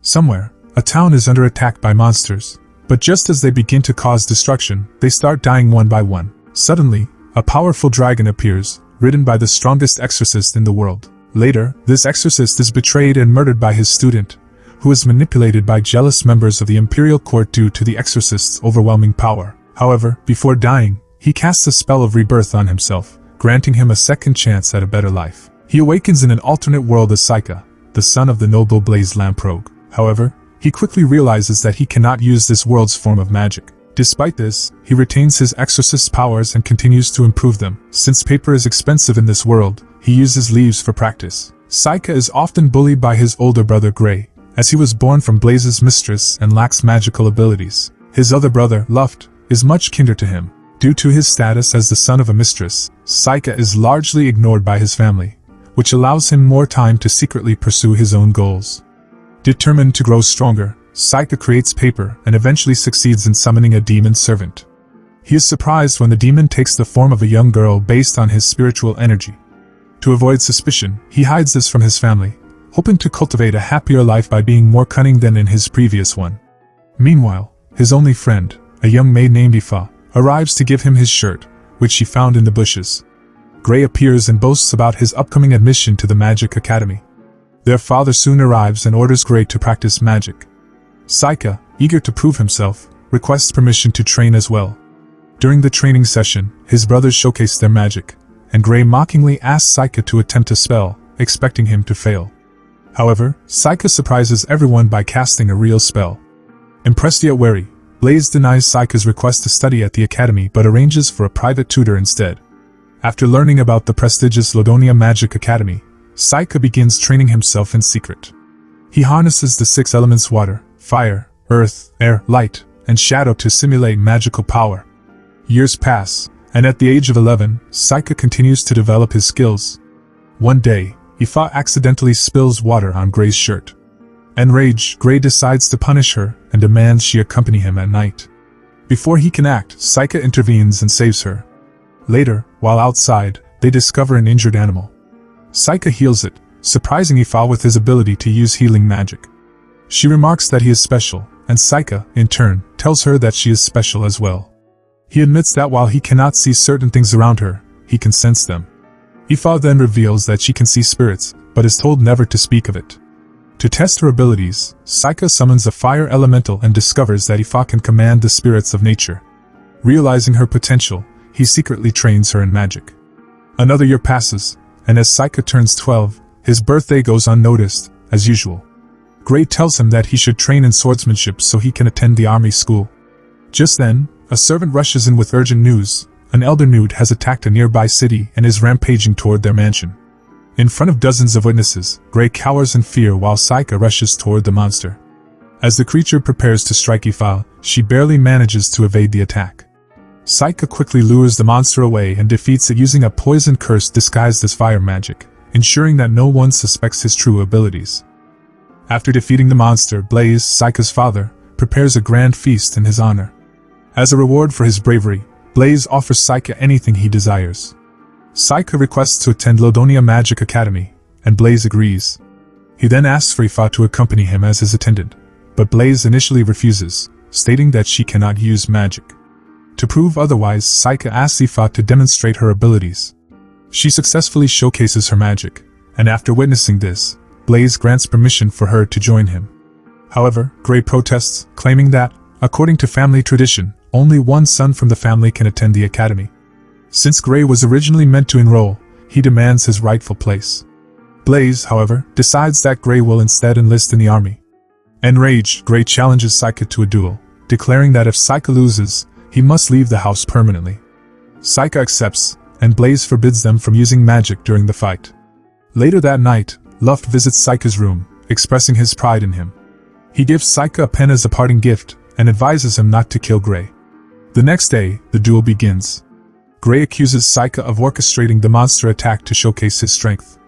Somewhere, a town is under attack by monsters, but just as they begin to cause destruction, they start dying one by one. Suddenly, a powerful dragon appears, ridden by the strongest exorcist in the world. Later, this exorcist is betrayed and murdered by his student, who is manipulated by jealous members of the imperial court due to the exorcist's overwhelming power. However, before dying, he casts a spell of rebirth on himself, granting him a second chance at a better life. He awakens in an alternate world as Saikyou, the son of the Nobel Blaze Lamprogue. However, he quickly realizes that he cannot use this world's form of magic. Despite this, he retains his exorcist powers and continues to improve them. Since paper is expensive in this world, he uses leaves for practice. Saikyou is often bullied by his older brother Gray, as he was born from Blaze's mistress and lacks magical abilities. His other brother, Luft, is much kinder to him. Due to his status as the son of a mistress, Saikyou is largely ignored by his family, which allows him more time to secretly pursue his own goals. Determined to grow stronger, Saikyou creates paper and eventually succeeds in summoning a demon servant. He is surprised when the demon takes the form of a young girl based on his spiritual energy. To avoid suspicion, he hides this from his family, hoping to cultivate a happier life by being more cunning than in his previous one. Meanwhile, his only friend, a young maid named Ifa, arrives to give him his shirt, which she found in the bushes. Gray appears and boasts about his upcoming admission to the Magic Academy. Their father soon arrives and orders Gray to practice magic. Saikyou, eager to prove himself, requests permission to train as well. During the training session, his brothers showcase their magic, and Gray mockingly asks Saikyou to attempt a spell, expecting him to fail. However, Saikyou surprises everyone by casting a real spell. Impressed yet wary, Blaze denies Saikyou's request to study at the academy but arranges for a private tutor instead. After learning about the prestigious Lodonia Magic Academy, Saikyou begins training himself in secret. He harnesses the 6 elements water, fire, earth, air, light, and shadow to simulate magical power. Years pass, and at the age of 11, Saikyou continues to develop his skills. One day, Ifa accidentally spills water on Gray's shirt. Enraged, Gray decides to punish her and demands she accompany him at night. Before he can act, Saikyou intervenes and saves her. Later, while outside, they discover an injured animal. Saikyou heals it, surprising Ifa with his ability to use healing magic. She remarks that he is special, and Saikyou, in turn, tells her that she is special as well. He admits that while he cannot see certain things around her, he can sense them. Ifa then reveals that she can see spirits, but is told never to speak of it. To test her abilities, Saikyou summons a fire elemental and discovers that Ifa can command the spirits of nature. Realizing her potential, he secretly trains her in magic. Another year passes, and as Saikyou turns 12, his birthday goes unnoticed, as usual. Gray tells him that he should train in swordsmanship so he can attend the army school. Just then, a servant rushes in with urgent news. An elder nude has attacked a nearby city and is rampaging toward their mansion. In front of dozens of witnesses, Gray cowers in fear while Saikyou rushes toward the monster. As the creature prepares to strike Ifa, she barely manages to evade the attack. Saikyou quickly lures the monster away and defeats it using a poison curse disguised as fire magic, ensuring that no one suspects his true abilities. After defeating the monster, Blaze, Saikyou's father, prepares a grand feast in his honor. As a reward for his bravery, Blaze offers Saikyou anything he desires. Saikyou requests to attend Lodonia Magic Academy, and Blaze agrees. He then asks for Ifa to accompany him as his attendant, but Blaze initially refuses, stating that she cannot use magic. To prove otherwise, Saikyou asks Ifa to demonstrate her abilities. She successfully showcases her magic, and after witnessing this, Blaze grants permission for her to join him. However, Gray protests, claiming that, according to family tradition, only one son from the family can attend the academy. Since Gray was originally meant to enroll, he demands his rightful place. Blaze, however, decides that Gray will instead enlist in the army. Enraged, Gray challenges Saikyou to a duel, declaring that if Saikyou loses, he must leave the house permanently. Saikyou accepts, and Blaze forbids them from using magic during the fight. Later that night, Luft visits Saikyou's room, expressing his pride in him. He gives Saikyou a pen as a parting gift, and advises him not to kill Gray. The next day, the duel begins. Gray accuses Saikyou of orchestrating the monster attack to showcase his strength.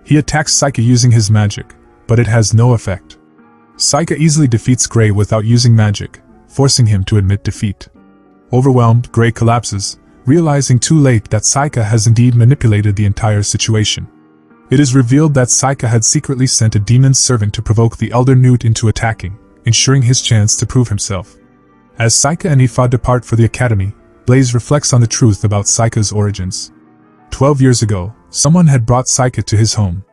He attacks Saikyou using his magic, but it has no effect. Saikyou easily defeats Gray without using magic, forcing him to admit defeat. Overwhelmed, Gray collapses, realizing too late that Saikyou has indeed manipulated the entire situation. It is revealed that Saikyou had secretly sent a demon servant to provoke the elder Newt into attacking, ensuring his chance to prove himself. As Saikyou and Ifa depart for the academy, Blaze reflects on the truth about Saikyou's origins. 12 years ago, someone had brought Saikyou to his home.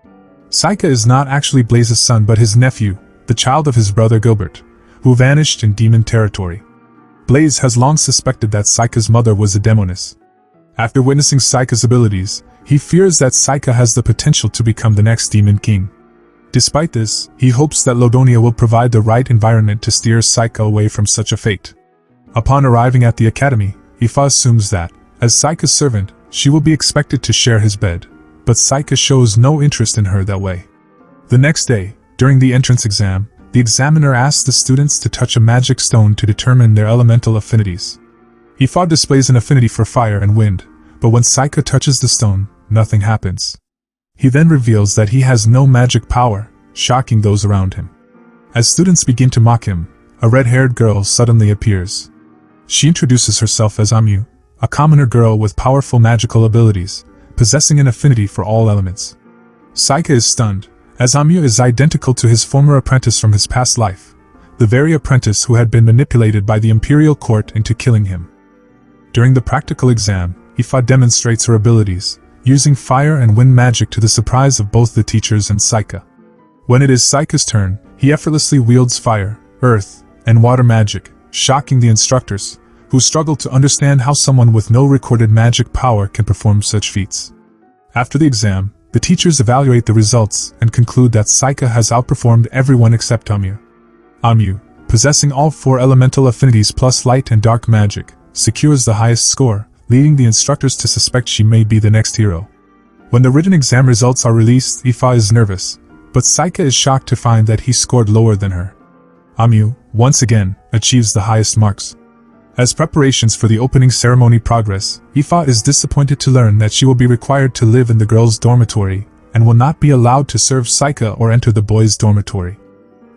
Saikyou is not actually Blaze's son but his nephew, the child of his brother Gilbert, who vanished in demon territory. Blaze has long suspected that Saikyou's mother was a demoness. After witnessing Saikyou's abilities, he fears that Saikyou has the potential to become the next demon king. Despite this, he hopes that Lodonia will provide the right environment to steer Saikyou away from such a fate. Upon arriving at the academy, Ifa assumes that, as Saikyou's servant, she will be expected to share his bed, but Saikyou shows no interest in her that way. The next day, during the entrance exam, the examiner asks the students to touch a magic stone to determine their elemental affinities. Ifa displays an affinity for fire and wind, but when Saikyou touches the stone, nothing happens. He then reveals that he has no magic power, shocking those around him. As students begin to mock him, a red-haired girl suddenly appears. She introduces herself as Onmyouji, a commoner girl with powerful magical abilities, possessing an affinity for all elements. Saikyou is stunned, as Onmyouji is identical to his former apprentice from his past life, the very apprentice who had been manipulated by the imperial court into killing him. During the practical exam, Ifa demonstrates her abilities, using fire and wind magic to the surprise of both the teachers and Saikyou. When it is Saikyou's turn, he effortlessly wields fire, earth, and water magic, shocking the instructors, who struggle to understand how someone with no recorded magic power can perform such feats. After the exam, the teachers evaluate the results and conclude that Saikyou has outperformed everyone except Onmyouji. Onmyouji, possessing all 4 elemental affinities plus light and dark magic, secures the highest score, leading the instructors to suspect she may be the next hero. When the written exam results are released, Ifa is nervous, but Saikyou is shocked to find that he scored lower than her. Onmyouji, once again, achieves the highest marks. As preparations for the opening ceremony progress, Ifa is disappointed to learn that she will be required to live in the girls' dormitory, and will not be allowed to serve Saikyou or enter the boys' dormitory.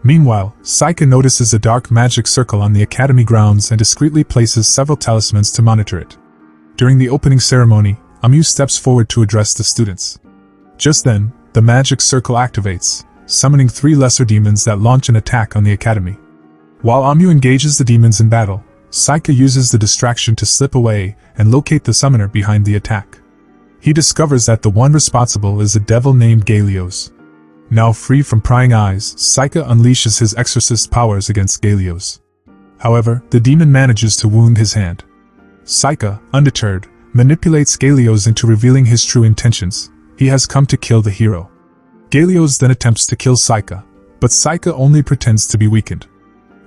Meanwhile, Saikyou notices a dark magic circle on the academy grounds and discreetly places several talismans to monitor it. During the opening ceremony, Onmyouji steps forward to address the students. Just then, the magic circle activates, summoning 3 lesser demons that launch an attack on the academy. While Onmyouji engages the demons in battle, Saikyou uses the distraction to slip away and locate the summoner behind the attack. He discovers that the one responsible is a devil named Galios. Now free from prying eyes, Saikyou unleashes his exorcist powers against Galios. However, the demon manages to wound his hand. Saikyou, undeterred, manipulates Galios into revealing his true intentions. He has come to kill the hero. Galios then attempts to kill Saikyou, but Saikyou only pretends to be weakened.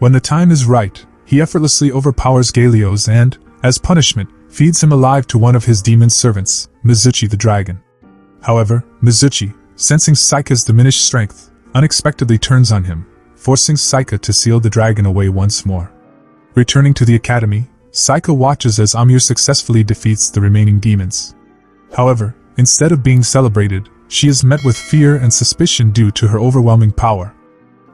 When the time is right, he effortlessly overpowers Galios and, as punishment, feeds him alive to one of his demon servants, Mizuchi the dragon. However, Mizuchi, sensing Saikyou's diminished strength, unexpectedly turns on him, forcing Saikyou to seal the dragon away once more. Returning to the academy, Saikyou watches as Onmyouji successfully defeats the remaining demons. However, instead of being celebrated, she is met with fear and suspicion due to her overwhelming power.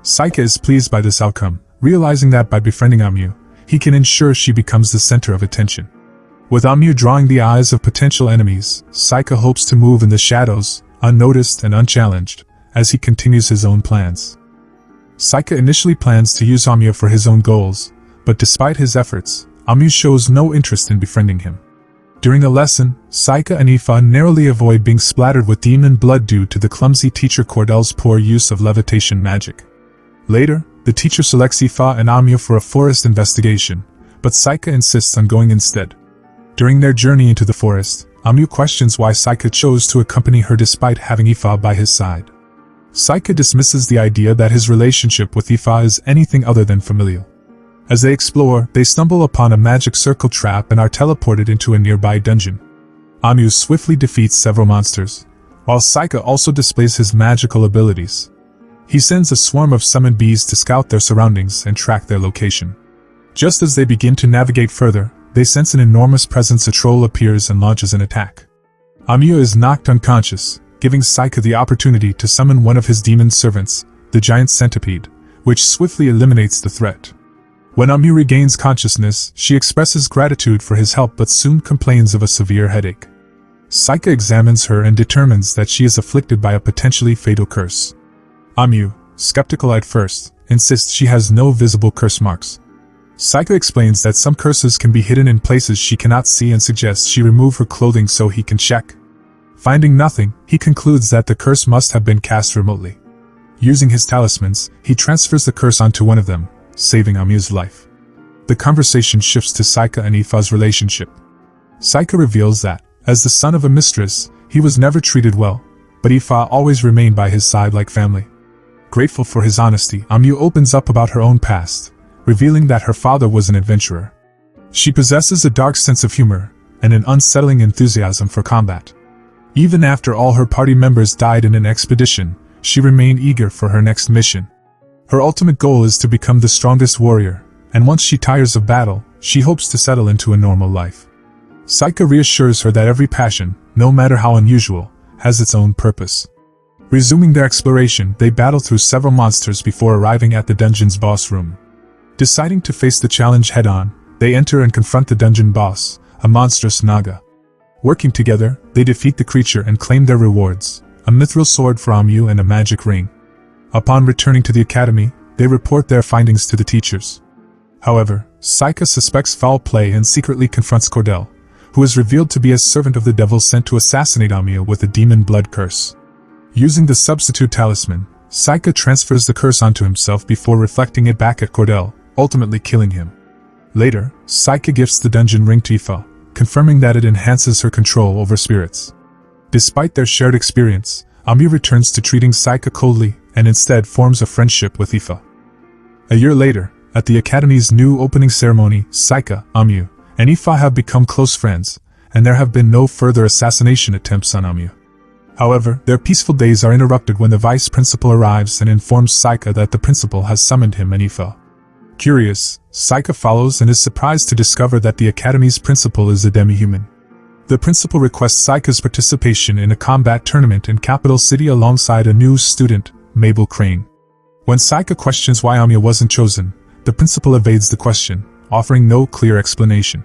Saikyou is pleased by this outcome, realizing that by befriending Onmyouji, he can ensure she becomes the center of attention. With Onmyouji drawing the eyes of potential enemies, Saikyou hopes to move in the shadows, unnoticed and unchallenged, as he continues his own plans. Saikyou initially plans to use Onmyouji for his own goals, but despite his efforts, Onmyouji shows no interest in befriending him. During a lesson, Saikyou and Ifa narrowly avoid being splattered with demon blood due to the clumsy teacher Cordel's poor use of levitation magic. Later, the teacher selects Ifa and Onmyouji for a forest investigation, but Saikyou insists on going instead. During their journey into the forest, Onmyouji questions why Saikyou chose to accompany her despite having Ifa by his side. Saikyou dismisses the idea that his relationship with Ifa is anything other than familial. As they explore, they stumble upon a magic circle trap and are teleported into a nearby dungeon. Onmyouji swiftly defeats several monsters, while Saikyou also displays his magical abilities. He sends a swarm of summoned bees to scout their surroundings and track their location. Just as they begin to navigate further, they sense an enormous presence. A troll appears and launches an attack. Onmyouji is knocked unconscious, giving Saikyou the opportunity to summon one of his demon servants, the giant centipede, which swiftly eliminates the threat. When Onmyouji regains consciousness, she expresses gratitude for his help but soon complains of a severe headache. Saikyou examines her and determines that she is afflicted by a potentially fatal curse. Onmyouji, skeptical at first, insists she has no visible curse marks. Saikyou explains that some curses can be hidden in places she cannot see and suggests she remove her clothing so he can check. Finding nothing, he concludes that the curse must have been cast remotely. Using his talismans, he transfers the curse onto one of them, saving Onmyouji's life. The conversation shifts to Saikyou and Ifa's relationship. Saikyou reveals that, as the son of a mistress, he was never treated well, but Ifa always remained by his side like family. Grateful for his honesty, Onmyouji opens up about her own past, revealing that her father was an adventurer. She possesses a dark sense of humor and an unsettling enthusiasm for combat. Even after all her party members died in an expedition, she remained eager for her next mission. Her ultimate goal is to become the strongest warrior, and once she tires of battle, she hopes to settle into a normal life. Saikyou reassures her that every passion, no matter how unusual, has its own purpose. Resuming their exploration, they battle through several monsters before arriving at the dungeon's boss room. Deciding to face the challenge head-on, they enter and confront the dungeon boss, a monstrous naga. Working together, they defeat the creature and claim their rewards, a mithril sword for Onmyouji and a magic ring. Upon returning to the academy, they report their findings to the teachers. However, Saikyou suspects foul play and secretly confronts Cordell, who is revealed to be a servant of the devil sent to assassinate Onmyouji with a demon blood curse. Using the substitute talisman, Saikyou transfers the curse onto himself before reflecting it back at Cordell, ultimately killing him. Later, Saikyou gifts the dungeon ring to Ifa, confirming that it enhances her control over spirits. Despite their shared experience, Onmyouji returns to treating Saikyou coldly and instead forms a friendship with Ifa. A year later, at the Academy's new opening ceremony, Saikyou, Onmyouji, and Ifa have become close friends, and there have been no further assassination attempts on Onmyouji. However, their peaceful days are interrupted when the vice principal arrives and informs Saikyou that the principal has summoned him and Ifa. Curious, Saikyou follows and is surprised to discover that the Academy's principal is a demi-human. The principal requests Saikyou's participation in a combat tournament in Capital City alongside a new student, Mabel Crane. When Saikyou questions why Onmyouji wasn't chosen, the principal evades the question, offering no clear explanation.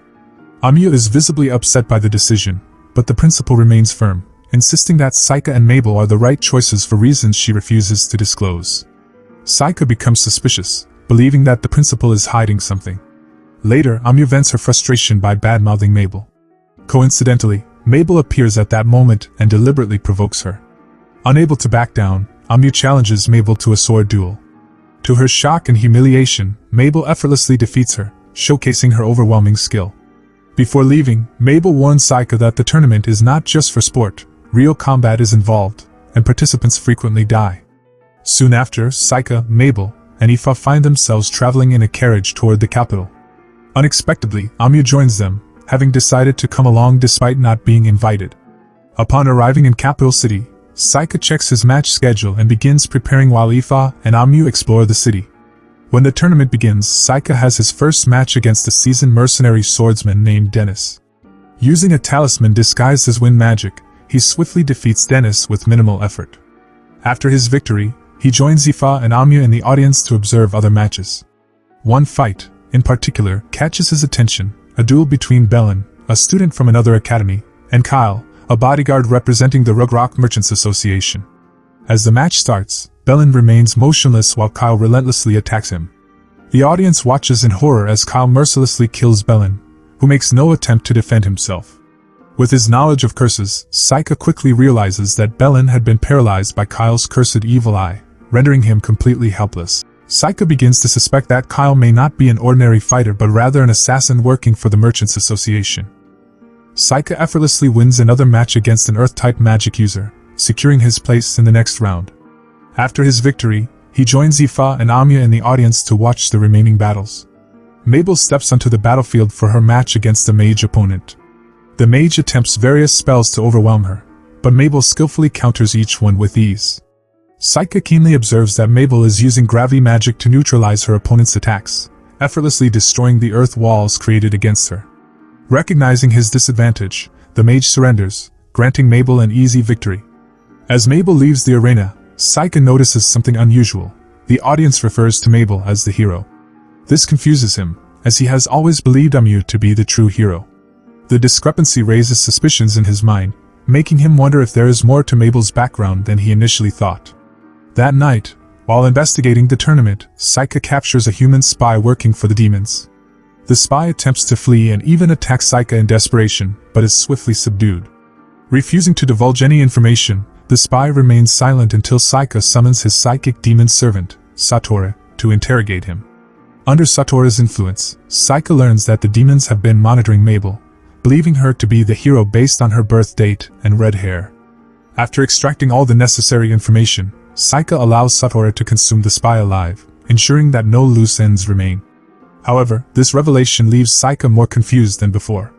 Onmyouji is visibly upset by the decision, but the principal remains firm, insisting that Saikyou and Mabel are the right choices for reasons she refuses to disclose. Saikyou becomes suspicious, believing that the principal is hiding something. Later, Onmyouji vents her frustration by bad-mouthing Mabel. Coincidentally, Mabel appears at that moment and deliberately provokes her. Unable to back down, Onmyouji challenges Mabel to a sword duel. To her shock and humiliation, Mabel effortlessly defeats her, showcasing her overwhelming skill. Before leaving, Mabel warns Saikyou that the tournament is not just for sport, real combat is involved, and participants frequently die. Soon after, Saikyou, Mabel, and Ifa find themselves traveling in a carriage toward the capital. Unexpectedly, Onmyouji joins them, having decided to come along despite not being invited. Upon arriving in Capital City, Saikyou checks his match schedule and begins preparing while Ifa and Onmyouji explore the city. When the tournament begins, Saikyou has his first match against a seasoned mercenary swordsman named Dennis. Using a talisman disguised as wind magic, he swiftly defeats Dennis with minimal effort. After his victory, he joins Ifa and Onmyouji in the audience to observe other matches. One fight, in particular, catches his attention, a duel between Belen, a student from another academy, and Kyle, a bodyguard representing the Rugrock Merchants Association. As the match starts, Belen remains motionless while Kyle relentlessly attacks him. The audience watches in horror as Kyle mercilessly kills Belen, who makes no attempt to defend himself. With his knowledge of curses, Saikyou quickly realizes that Belen had been paralyzed by Kyle's cursed evil eye, rendering him completely helpless. Saikyou begins to suspect that Kyle may not be an ordinary fighter but rather an assassin working for the Merchants Association. Saikyou effortlessly wins another match against an Earth-type magic user, securing his place in the next round. After his victory, he joins Ifa and Onmyouji in the audience to watch the remaining battles. Mabel steps onto the battlefield for her match against a mage opponent. The mage attempts various spells to overwhelm her, but Mabel skillfully counters each one with ease. Saikyou keenly observes that Mabel is using gravity magic to neutralize her opponent's attacks, effortlessly destroying the earth walls created against her. Recognizing his disadvantage, the mage surrenders, granting Mabel an easy victory. As Mabel leaves the arena, Saikyou notices something unusual. The audience refers to Mabel as the hero. This confuses him, as he has always believed Onmyouji to be the true hero. The discrepancy raises suspicions in his mind, making him wonder if there is more to Mabel's background than he initially thought. That night, while investigating the tournament, Saikyou captures a human spy working for the demons. The spy attempts to flee and even attacks Saikyou in desperation, but is swiftly subdued. Refusing to divulge any information, the spy remains silent until Saikyou summons his psychic demon servant, Satori, to interrogate him. Under Satori's influence, Saikyou learns that the demons have been monitoring Mabel, believing her to be the hero based on her birth date and red hair. After extracting all the necessary information, Saikyou allows Satori to consume the spy alive, ensuring that no loose ends remain. However, this revelation leaves Saikyou more confused than before.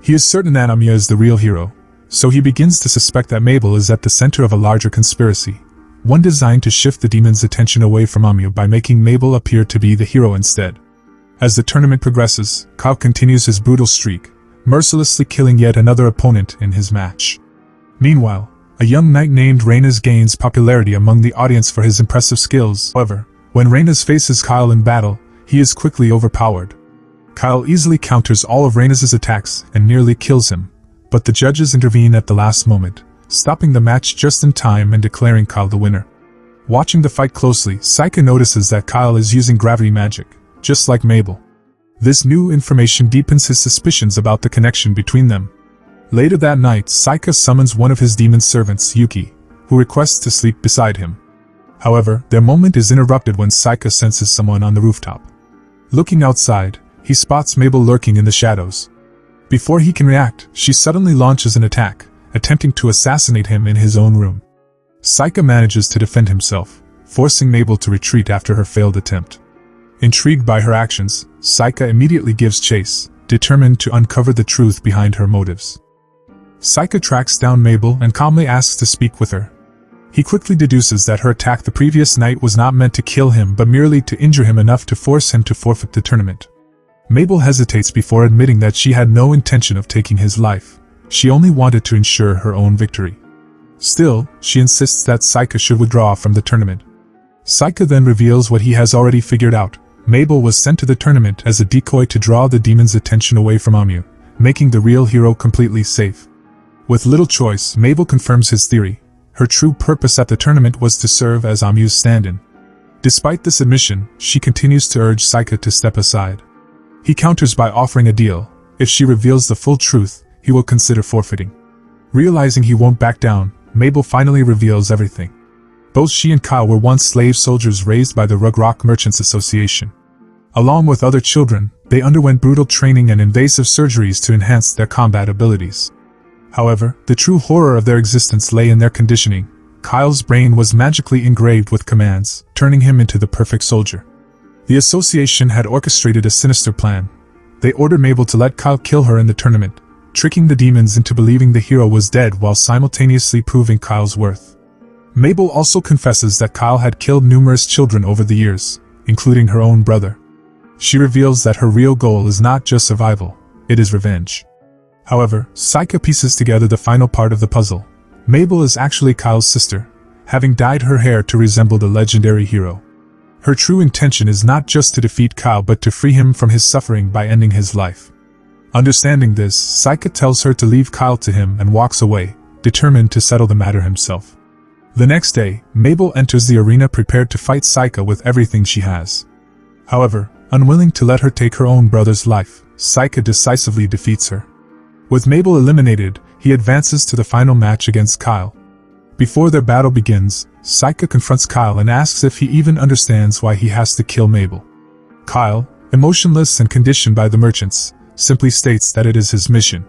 He is certain that Onmyouji is the real hero, so he begins to suspect that Mabel is at the center of a larger conspiracy, one designed to shift the demons' attention away from Onmyouji by making Mabel appear to be the hero instead. As the tournament progresses, Kao continues his brutal streak, mercilessly killing yet another opponent in his match. Meanwhile, a young knight named Reynes gains popularity among the audience for his impressive skills. However, when Reynes faces Kyle in battle, he is quickly overpowered. Kyle easily counters all of Reynes' attacks and nearly kills him, but the judges intervene at the last moment, stopping the match just in time and declaring Kyle the winner. Watching the fight closely, Saikyou notices that Kyle is using gravity magic, just like Mabel. This new information deepens his suspicions about the connection between them. Later that night, Saikyou summons one of his demon servants, Yuki, who requests to sleep beside him. However, their moment is interrupted when Saikyou senses someone on the rooftop. Looking outside, he spots Mabel lurking in the shadows. Before he can react, she suddenly launches an attack, attempting to assassinate him in his own room. Saikyou manages to defend himself, forcing Mabel to retreat after her failed attempt. Intrigued by her actions, Saikyou immediately gives chase, determined to uncover the truth behind her motives. Saikyou tracks down Mabel and calmly asks to speak with her. He quickly deduces that her attack the previous night was not meant to kill him but merely to injure him enough to force him to forfeit the tournament. Mabel hesitates before admitting that she had no intention of taking his life. She only wanted to ensure her own victory. Still, she insists that Saikyou should withdraw from the tournament. Saikyou then reveals what he has already figured out. Mabel was sent to the tournament as a decoy to draw the demons' attention away from Onmyouji, making the real hero completely safe. With little choice, Mabel confirms his theory. Her true purpose at the tournament was to serve as Onmyouji's stand-in. Despite this admission, she continues to urge Saikyou to step aside. He counters by offering a deal. If she reveals the full truth, he will consider forfeiting. Realizing he won't back down, Mabel finally reveals everything. Both she and Kyle were once slave soldiers raised by the Rugrock Merchants Association. Along with other children, they underwent brutal training and invasive surgeries to enhance their combat abilities. However, the true horror of their existence lay in their conditioning. Kyle's brain was magically engraved with commands, turning him into the perfect soldier. The association had orchestrated a sinister plan. They ordered Mabel to let Kyle kill her in the tournament, tricking the demons into believing the hero was dead while simultaneously proving Kyle's worth. Mabel also confesses that Kyle had killed numerous children over the years, including her own brother. She reveals that her real goal is not just survival, it is revenge. However, Saikyou pieces together the final part of the puzzle. Mabel is actually Kyle's sister, having dyed her hair to resemble the legendary hero. Her true intention is not just to defeat Kyle but to free him from his suffering by ending his life. Understanding this, Saikyou tells her to leave Kyle to him and walks away, determined to settle the matter himself. The next day, Mabel enters the arena prepared to fight Saikyou with everything she has. However, unwilling to let her take her own brother's life, Saikyou decisively defeats her. With Mabel eliminated, he advances to the final match against Kyle. Before their battle begins, Saikyou confronts Kyle and asks if he even understands why he has to kill Mabel. Kyle, emotionless and conditioned by the merchants, simply states that it is his mission.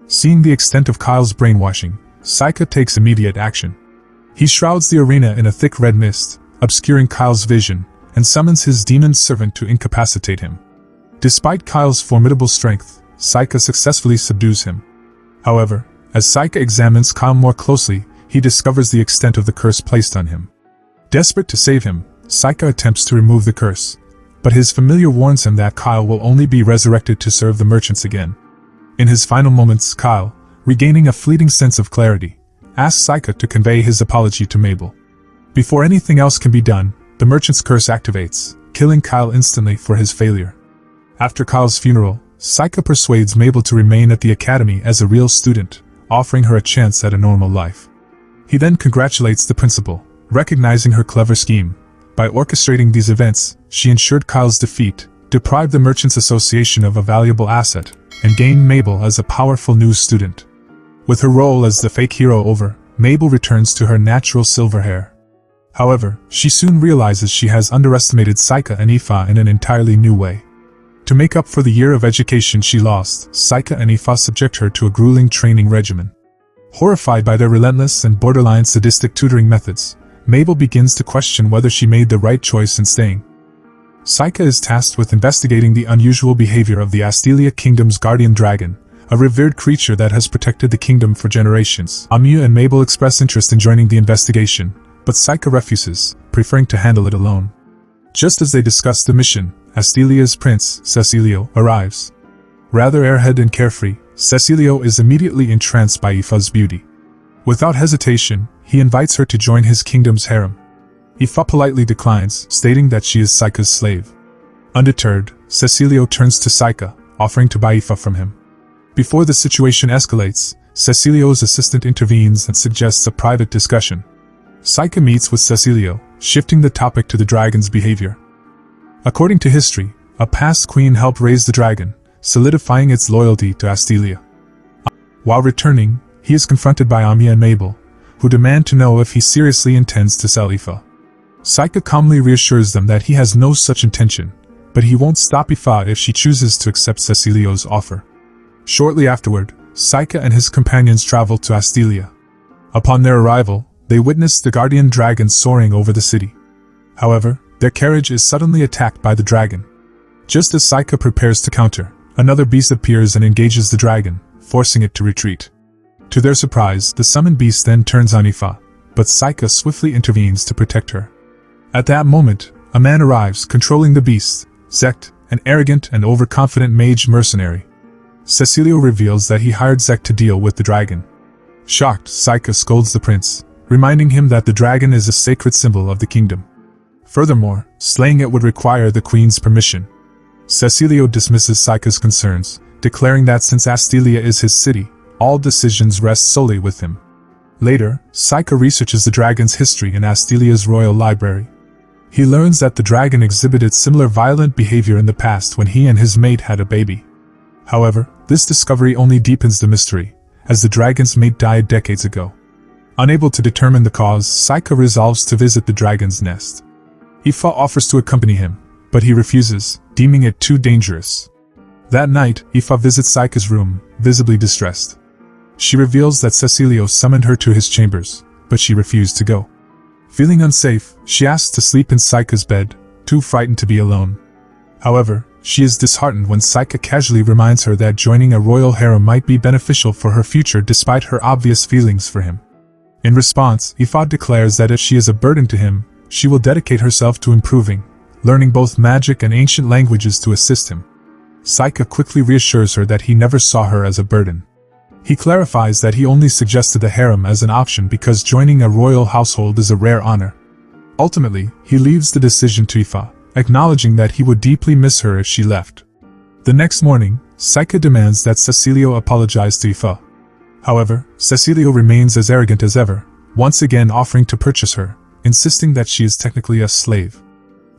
Seeing the extent of Kyle's brainwashing, Saikyou takes immediate action. He shrouds the arena in a thick red mist, obscuring Kyle's vision, and summons his demon servant to incapacitate him. Despite Kyle's formidable strength, Saikyou successfully subdues him. However, as Saikyou examines Kyle more closely, he discovers the extent of the curse placed on him. Desperate to save him, Saikyou attempts to remove the curse, but his familiar warns him that Kyle will only be resurrected to serve the merchants again. In his final moments, Kyle, regaining a fleeting sense of clarity, asks Saikyou to convey his apology to Mabel. Before anything else can be done, the merchant's curse activates, killing Kyle instantly for his failure. After Kyle's funeral, Saikyou persuades Mabel to remain at the academy as a real student, offering her a chance at a normal life. He then congratulates the principal, recognizing her clever scheme. By orchestrating these events, she ensured Kyle's defeat, deprived the Merchants Association of a valuable asset, and gained Mabel as a powerful new student. With her role as the fake hero over, Mabel returns to her natural silver hair. However, she soon realizes she has underestimated Saikyou and Ifa in an entirely new way. To make up for the year of education she lost, Saikyou and Ifa subject her to a grueling training regimen. Horrified by their relentless and borderline sadistic tutoring methods, Mabel begins to question whether she made the right choice in staying. Saikyou is tasked with investigating the unusual behavior of the Astelia Kingdom's guardian dragon, a revered creature that has protected the kingdom for generations. Onmyouji and Mabel express interest in joining the investigation, but Saikyou refuses, preferring to handle it alone. Just as they discuss the mission, Astelia's prince, Cecilio, arrives. Rather airhead and carefree, Cecilio is immediately entranced by Ifa's beauty. Without hesitation, he invites her to join his kingdom's harem. Ifa politely declines, stating that she is Saikyou's slave. Undeterred, Cecilio turns to Saikyou, offering to buy Ifa from him. Before the situation escalates, Cecilio's assistant intervenes and suggests a private discussion. Saikyou meets with Cecilio, shifting the topic to the dragon's behavior. According to history, a past queen helped raise the dragon, solidifying its loyalty to Astelia. While returning, he is confronted by Onmyouji and Mabel, who demand to know if he seriously intends to sell Ifa. Saikyou calmly reassures them that he has no such intention, but he won't stop Ifa if she chooses to accept Cecilio's offer. Shortly afterward, Saikyou and his companions travel to Astelia. Upon their arrival, they witness the guardian dragon soaring over the city. However, their carriage is suddenly attacked by the dragon. Just as Saikyou prepares to counter, another beast appears and engages the dragon, forcing it to retreat. To their surprise, the summoned beast then turns on Ifa, but Saikyou swiftly intervenes to protect her. At that moment, a man arrives controlling the beast, Zect, an arrogant and overconfident mage mercenary. Cecilio reveals that he hired Zect to deal with the dragon. Shocked, Saikyou scolds the prince, reminding him that the dragon is a sacred symbol of the kingdom. Furthermore, slaying it would require the queen's permission. Cecilio dismisses Saikyou's concerns, declaring that since Astelia is his city, all decisions rest solely with him. Later, Saikyou researches the dragon's history in Astelia's royal library. He learns that the dragon exhibited similar violent behavior in the past when he and his mate had a baby. However, this discovery only deepens the mystery, as the dragon's mate died decades ago. Unable to determine the cause, Saikyou resolves to visit the dragon's nest. Ifa offers to accompany him, but he refuses, deeming it too dangerous. That night, Ifa visits Saikyou's room, visibly distressed. She reveals that Cecilio summoned her to his chambers, but she refused to go. Feeling unsafe, she asks to sleep in Saikyou's bed, too frightened to be alone. However, she is disheartened when Saikyou casually reminds her that joining a royal harem might be beneficial for her future despite her obvious feelings for him. In response, Ifa declares that if she is a burden to him, she will dedicate herself to improving, learning both magic and ancient languages to assist him. Saikyou quickly reassures her that he never saw her as a burden. He clarifies that he only suggested the harem as an option because joining a royal household is a rare honor. Ultimately, he leaves the decision to Ifa, acknowledging that he would deeply miss her if she left. The next morning, Saikyou demands that Cecilio apologize to Ifa. However, Cecilio remains as arrogant as ever, once again offering to purchase her, insisting that she is technically a slave.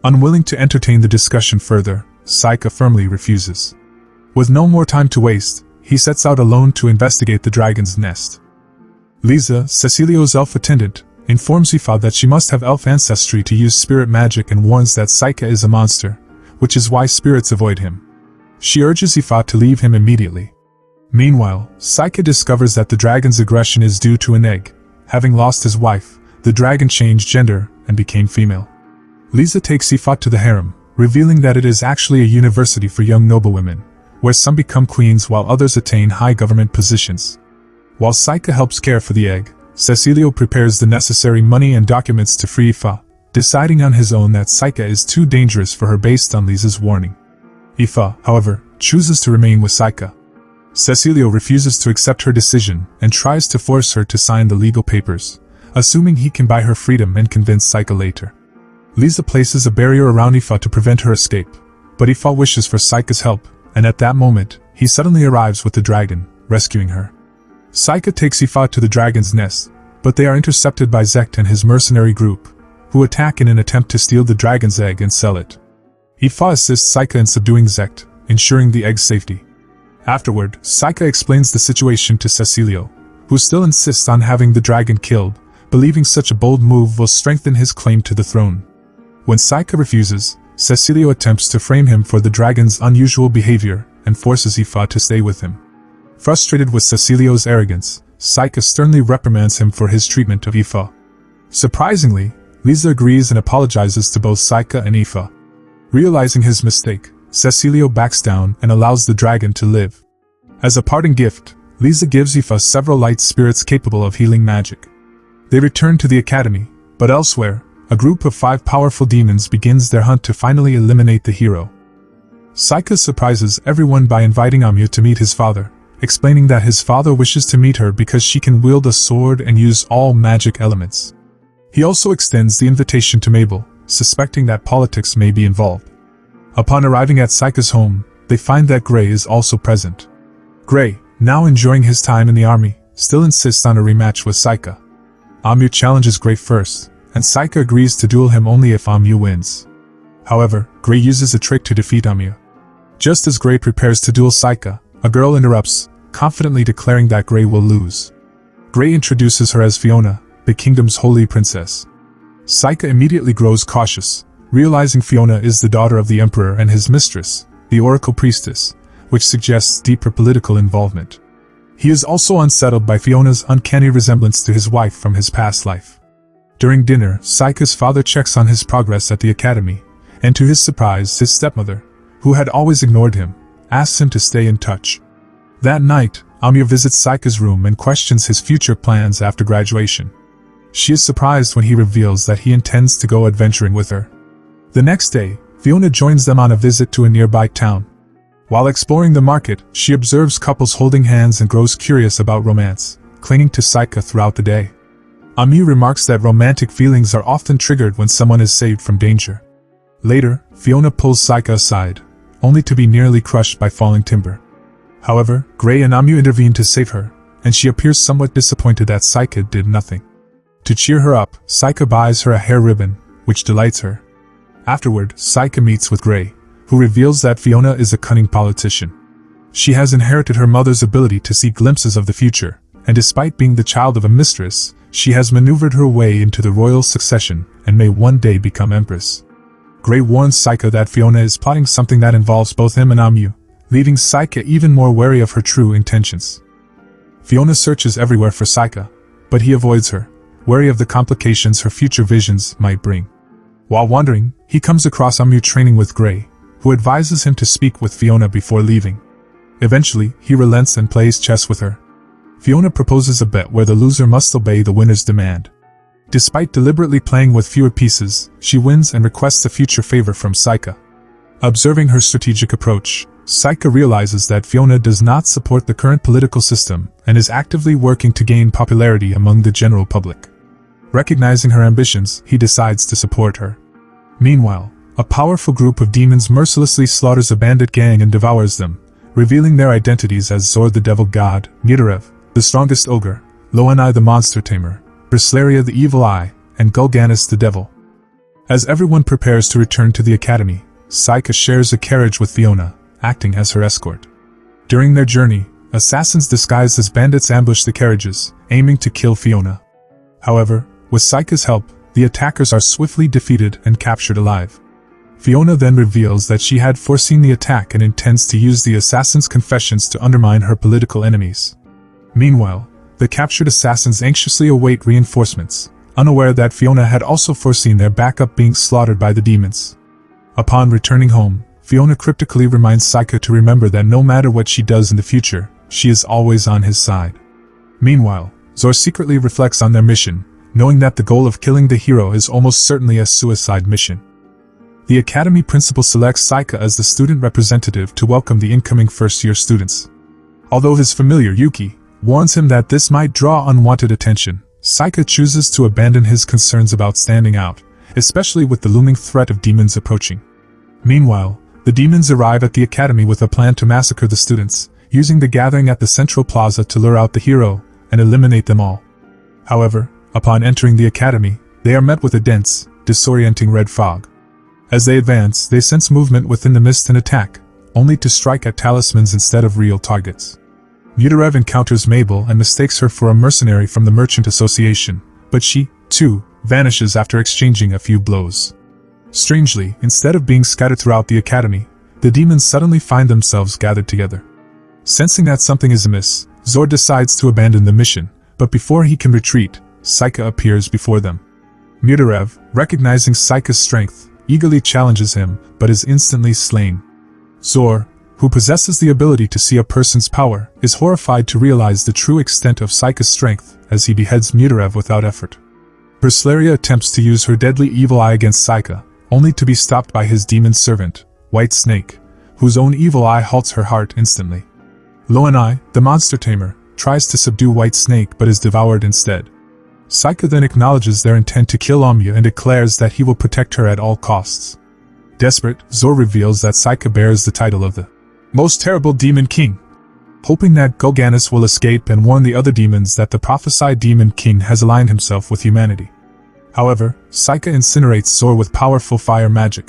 Unwilling to entertain the discussion further, Saikyou firmly refuses. With no more time to waste, he sets out alone to investigate the dragon's nest. Lisa, Cecilio's elf attendant, informs Ifa that she must have elf ancestry to use spirit magic and warns that Saikyou is a monster, which is why spirits avoid him. She urges Ifa to leave him immediately. Meanwhile, Saikyou discovers that the dragon's aggression is due to an egg. Having lost his wife, the dragon changed gender and became female. Lisa takes Ifa to the harem, revealing that it is actually a university for young noblewomen, where some become queens while others attain high government positions. While Saikyou helps care for the egg, Cecilio prepares the necessary money and documents to free Ifa, deciding on his own that Saikyou is too dangerous for her based on Lisa's warning. Ifa, however, chooses to remain with Saikyou. Cecilio refuses to accept her decision and tries to force her to sign the legal papers, assuming he can buy her freedom and convince Saikyou later. Lisa places a barrier around Ifa to prevent her escape, but Ifa wishes for Saikyou's help, and at that moment, he suddenly arrives with the dragon, rescuing her. Saikyou takes Ifa to the dragon's nest, but they are intercepted by Zect and his mercenary group, who attack in an attempt to steal the dragon's egg and sell it. Ifa assists Saikyou in subduing Zect, ensuring the egg's safety. Afterward, Saikyou explains the situation to Cecilio, who still insists on having the dragon killed, believing such a bold move will strengthen his claim to the throne. When Saikyou refuses, Cecilio attempts to frame him for the dragon's unusual behavior and forces Ifa to stay with him. Frustrated with Cecilio's arrogance, Saikyou sternly reprimands him for his treatment of Ifa. Surprisingly, Lisa agrees and apologizes to both Saikyou and Ifa. Realizing his mistake, Cecilio backs down and allows the dragon to live. As a parting gift, Lisa gives Ifa several light spirits capable of healing magic. They return to the academy, but elsewhere, a group of 5 powerful demons begins their hunt to finally eliminate the hero. Saikyou surprises everyone by inviting Onmyouji to meet his father, explaining that his father wishes to meet her because she can wield a sword and use all magic elements. He also extends the invitation to Mabel, suspecting that politics may be involved. Upon arriving at Saikyou's home, they find that Gray is also present. Gray, now enjoying his time in the army, still insists on a rematch with Saikyou. Onmyouji challenges Gray first, and Saikyou agrees to duel him only if Onmyouji wins. However, Gray uses a trick to defeat Onmyouji. Just as Gray prepares to duel Saikyou, a girl interrupts, confidently declaring that Gray will lose. Gray introduces her as Fiona, the kingdom's holy princess. Saikyou immediately grows cautious, realizing Fiona is the daughter of the emperor and his mistress, the oracle priestess, which suggests deeper political involvement. He is also unsettled by Fiona's uncanny resemblance to his wife from his past life. During dinner, Saikyou's father checks on his progress at the academy, and to his surprise, his stepmother, who had always ignored him, asks him to stay in touch. That night, Onmyouji visits Saikyou's room and questions his future plans after graduation. She is surprised when he reveals that he intends to go adventuring with her. The next day, Fiona joins them on a visit to a nearby town. While exploring the market, she observes couples holding hands and grows curious about romance, clinging to Saikyou throughout the day. Onmyouji remarks that romantic feelings are often triggered when someone is saved from danger. Later, Fiona pulls Saikyou aside, only to be nearly crushed by falling timber. However, Gray and Onmyouji intervene to save her, and she appears somewhat disappointed that Saikyou did nothing. To cheer her up, Saikyou buys her a hair ribbon, which delights her. Afterward, Saikyou meets with Gray, who reveals that Fiona is a cunning politician. She has inherited her mother's ability to see glimpses of the future, and despite being the child of a mistress, she has maneuvered her way into the royal succession and may one day become empress. Gray warns Saikyou that Fiona is plotting something that involves both him and Onmyouji, leaving Saikyou even more wary of her true intentions. Fiona searches everywhere for Saikyou, but he avoids her, wary of the complications her future visions might bring. While wandering, he comes across Onmyouji training with Gray, who advises him to speak with Fiona before leaving. Eventually, he relents and plays chess with her. Fiona proposes a bet where the loser must obey the winner's demand. Despite deliberately playing with fewer pieces, she wins and requests a future favor from Saikyou. Observing her strategic approach, Saikyou realizes that Fiona does not support the current political system and is actively working to gain popularity among the general public. Recognizing her ambitions, he decides to support her. Meanwhile, a powerful group of demons mercilessly slaughters a bandit gang and devours them, revealing their identities as Zord the devil god, Nidarev, the strongest ogre, Loanai the monster tamer, Brislaria the evil eye, and Gulganis the devil. As everyone prepares to return to the academy, Saikyou shares a carriage with Fiona, acting as her escort. During their journey, assassins disguised as bandits ambush the carriages, aiming to kill Fiona. However, with Saikyou's help, the attackers are swiftly defeated and captured alive. Fiona then reveals that she had foreseen the attack and intends to use the assassins' confessions to undermine her political enemies. Meanwhile, the captured assassins anxiously await reinforcements, unaware that Fiona had also foreseen their backup being slaughtered by the demons. Upon returning home, Fiona cryptically reminds Saikyou to remember that no matter what she does in the future, she is always on his side. Meanwhile, Zor secretly reflects on their mission, knowing that the goal of killing the hero is almost certainly a suicide mission. The academy principal selects Saikyou as the student representative to welcome the incoming first-year students. Although his familiar Yuki warns him that this might draw unwanted attention, Saikyou chooses to abandon his concerns about standing out, especially with the looming threat of demons approaching. Meanwhile, the demons arrive at the academy with a plan to massacre the students, using the gathering at the central plaza to lure out the hero and eliminate them all. However, upon entering the academy, they are met with a dense, disorienting red fog. As they advance, they sense movement within the mist and attack, only to strike at talismans instead of real targets. Mutarev encounters Mabel and mistakes her for a mercenary from the Merchant Association, but she, too, vanishes after exchanging a few blows. Strangely, instead of being scattered throughout the academy, the demons suddenly find themselves gathered together. Sensing that something is amiss, Zor decides to abandon the mission, but before he can retreat, Saikyou appears before them. Mutarev, recognizing Saikyou's strength, eagerly challenges him, but is instantly slain. Zor, who possesses the ability to see a person's power, is horrified to realize the true extent of Saikyou's strength as he beheads Mutarev without effort. Berslaria attempts to use her deadly evil eye against Saikyou, only to be stopped by his demon servant, White Snake, whose own evil eye halts her heart instantly. Loanai, the monster tamer, tries to subdue White Snake but is devoured instead. Saikyou then acknowledges their intent to kill Onmyouji and declares that he will protect her at all costs. Desperate, Zor reveals that Saikyou bears the title of the most terrible demon king. Hoping that Golganis will escape and warn the other demons that the prophesied demon king has aligned himself with humanity. However, Saikyou incinerates Zor with powerful fire magic.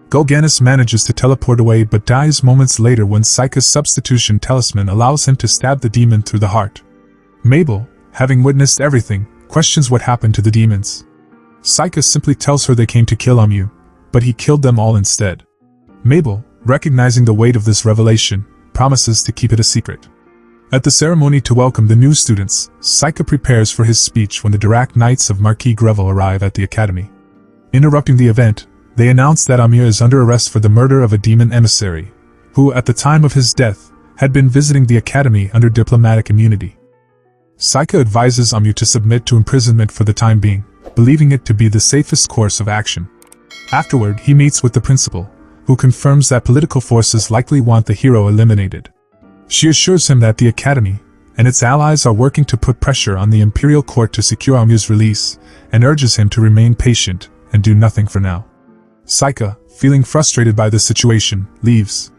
Golganis manages to teleport away but dies moments later when Saikyou's substitution talisman allows him to stab the demon through the heart. Mabel, having witnessed everything, questions what happened to the demons. Saikyou simply tells her they came to kill Onmyouji, but he killed them all instead. Mabel, recognizing the weight of this revelation, promises to keep it a secret. At the ceremony to welcome the new students, Saikyou prepares for his speech when the Dirac Knights of Marquis Greville arrive at the academy. Interrupting the event, they announce that Onmyouji is under arrest for the murder of a demon emissary, who at the time of his death, had been visiting the academy under diplomatic immunity. Saikyou advises Onmyouji to submit to imprisonment for the time being, believing it to be the safest course of action. Afterward, he meets with the principal, who confirms that political forces likely want the hero eliminated. She assures him that the academy and its allies are working to put pressure on the imperial court to secure Onmyouji's release, and urges him to remain patient and do nothing for now. Saikyou, feeling frustrated by the situation, leaves.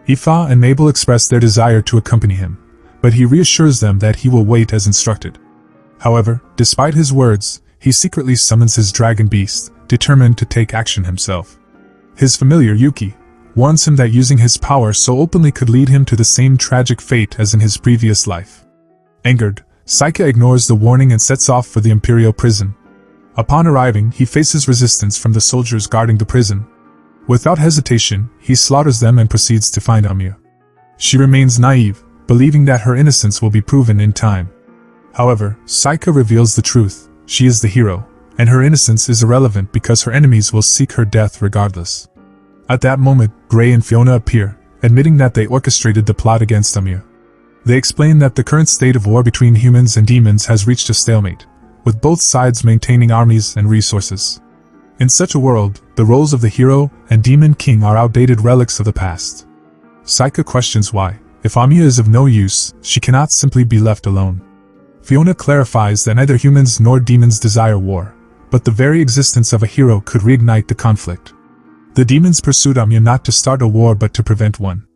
Ifa and Mabel express their desire to accompany him, but he reassures them that he will wait as instructed. However, despite his words, he secretly summons his dragon beast, determined to take action himself. His familiar Yuki warns him that using his power so openly could lead him to the same tragic fate as in his previous life. Angered, Saikyou ignores the warning and sets off for the imperial prison. Upon arriving, he faces resistance from the soldiers guarding the prison. Without hesitation, he slaughters them and proceeds to find Onmyouji. She remains naive, believing that her innocence will be proven in time. However, Saikyou reveals the truth: she is the hero, and her innocence is irrelevant because her enemies will seek her death regardless. At that moment, Gray and Fiona appear, admitting that they orchestrated the plot against Onmyouji. They explain that the current state of war between humans and demons has reached a stalemate, with both sides maintaining armies and resources. In such a world, the roles of the hero and demon king are outdated relics of the past. Saikyou questions why, if Onmyouji is of no use, she cannot simply be left alone. Fiona clarifies that neither humans nor demons desire war, but the very existence of a hero could reignite the conflict. The demons pursued Onmyouji not to start a war but to prevent one.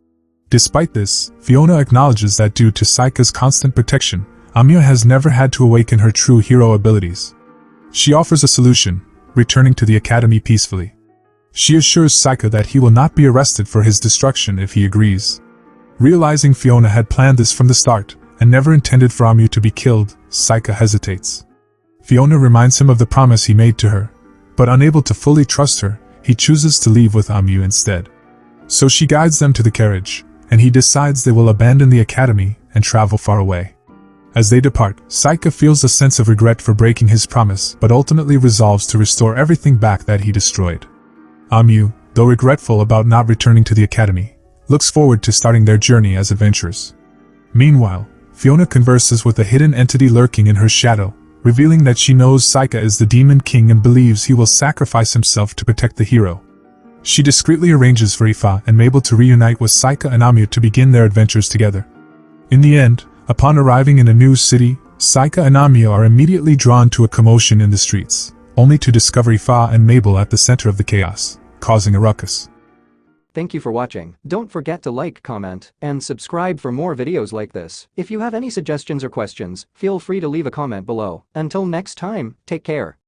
Despite this, Fiona acknowledges that due to Saikyou's constant protection, Onmyouji has never had to awaken her true hero abilities. She offers a solution, returning to the academy peacefully. She assures Saikyou that he will not be arrested for his destruction if he agrees. Realizing Fiona had planned this from the start, and never intended for Onmyouji to be killed, Saikyou hesitates. Fiona reminds him of the promise he made to her, but unable to fully trust her, he chooses to leave with Onmyouji instead. So she guides them to the carriage, and he decides they will abandon the academy and travel far away. As they depart, Saikyou feels a sense of regret for breaking his promise but ultimately resolves to restore everything back that he destroyed. Onmyouji, though regretful about not returning to the academy, looks forward to starting their journey as adventurers. Meanwhile, Fiona converses with a hidden entity lurking in her shadow, revealing that she knows Saikyou is the Demon King and believes he will sacrifice himself to protect the hero. She discreetly arranges for Ifa and Mabel to reunite with Saikyou and Onmyouji to begin their adventures together. In the end, upon arriving in a new city, Saikyou and Onmyouji are immediately drawn to a commotion in the streets, only to discover Ifa and Mabel at the center of the chaos, causing a ruckus. Thank you for watching. Don't forget to like, comment, and subscribe for more videos like this. If you have any suggestions or questions, feel free to leave a comment below. Until next time, take care.